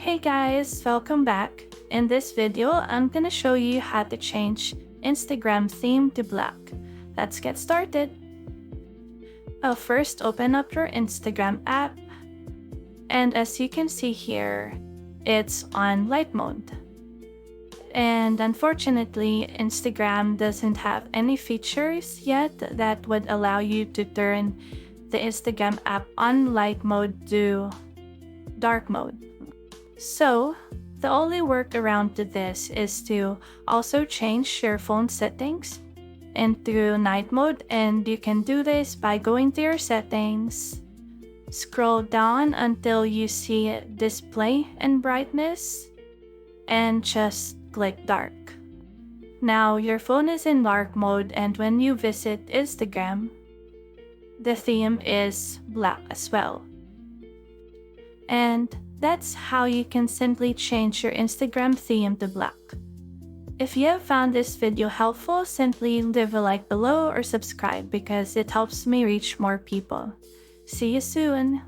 Hey guys, welcome back. In this video, I'm gonna show you how to change Instagram theme to black. Let's get started. First, open up your Instagram app. And as you can see here, it's on light mode. And unfortunately, Instagram doesn't have any features yet that would allow you to turn the Instagram app on light mode to dark mode. So, the only workaround to this is to also change your phone settings into night mode, and you can do this by going to your settings, scroll down until you see display and brightness, and just click dark. Now your phone is in dark mode, and when you visit Instagram, the theme is black as well. And that's how you can simply change your Instagram theme to black. If you have found this video helpful, simply leave a like below or subscribe because it helps me reach more people. See you soon!